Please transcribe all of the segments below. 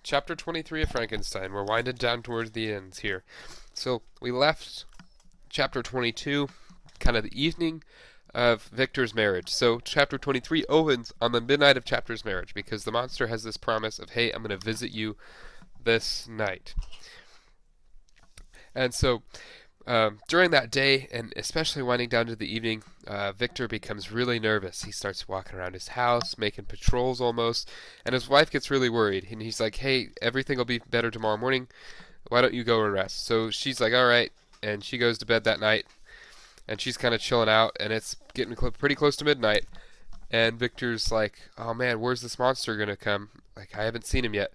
Chapter 23 of Frankenstein. We're winding down towards the ends here. So we left chapter 22, kind of the evening of Victor's marriage. So chapter 23 opens on the midnight of Chapter's marriage because the monster has this promise of, hey, I'm going to visit you this night. And so during that day, and especially winding down to the evening, Victor becomes really nervous. He starts walking around his house, making patrols almost, and his wife gets really worried. And he's like, hey, everything will be better tomorrow morning. Why don't you go and rest? So she's like, all right. And she goes to bed that night, and she's kind of chilling out, and it's getting pretty close to midnight. And Victor's like, oh man, where's this monster going to come? Like, I haven't seen him yet.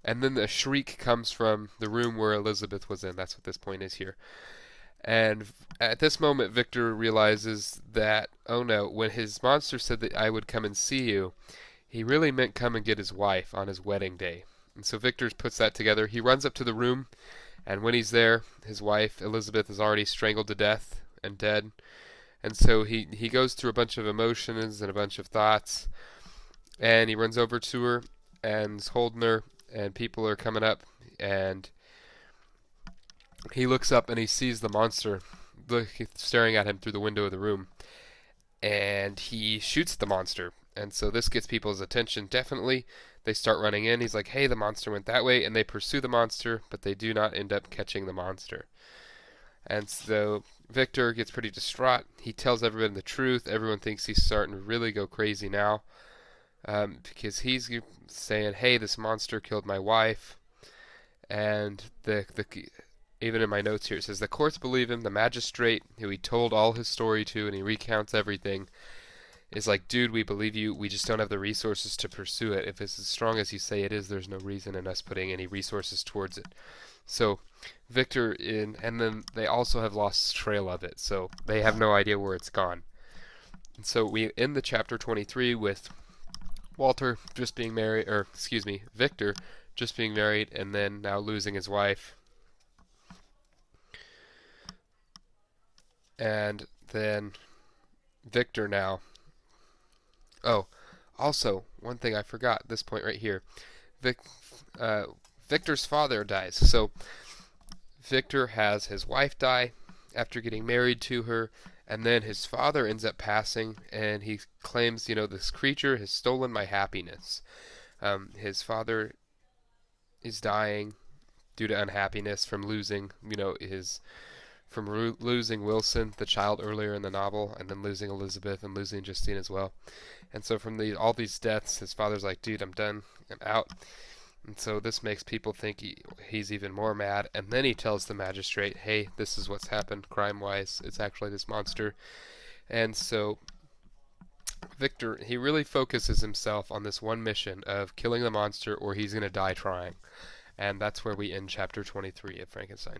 And then a shriek comes from the room where Elizabeth was in. That's what this point is here. And at this moment, Victor realizes that, oh no, when his monster said that I would come and see you, he really meant come and get his wife on his wedding day. And so Victor puts that together. He runs up to the room, and when he's there, his wife, Elizabeth, is already strangled to death and dead. And so he goes through a bunch of emotions and a bunch of thoughts, and he runs over to her and is holding her, and people are coming up, and he looks up and he sees the monster staring at him through the window of the room, and he shoots the monster. And so this gets people's attention definitely. They start running in. He's like, hey, the monster went that way, and they pursue the monster, but they do not end up catching the monster. And so Victor gets pretty distraught. He tells everyone the truth. Everyone thinks he's starting to really go crazy now, because he's saying, hey, this monster killed my wife. And even in my notes here, it says the courts believe him. The magistrate, who he told all his story to, and he recounts everything, is like, dude, we believe you. We just don't have the resources to pursue it. If it's as strong as you say it is, there's no reason in us putting any resources towards it. So Victor and then they also have lost trail of it, so they have no idea where it's gone. And so we end the chapter 23 with Walter just being married, or excuse me, Victor just being married, and then now losing his wife. And then Victor now. Oh, also, one thing I forgot, this point right here. Victor's father dies. So Victor has his wife die after getting married to her, and then his father ends up passing, and he claims, this creature has stolen my happiness. His father is dying due to unhappiness from losing, losing Wilson, the child, earlier in the novel, and then losing Elizabeth and losing Justine as well. And so from all these deaths, his father's like, dude, I'm done. I'm out. And so this makes people think he's even more mad. And then he tells the magistrate, hey, this is what's happened crime-wise. It's actually this monster. And so Victor, he really focuses himself on this one mission of killing the monster or he's going to die trying. And that's where we end chapter 23 of Frankenstein.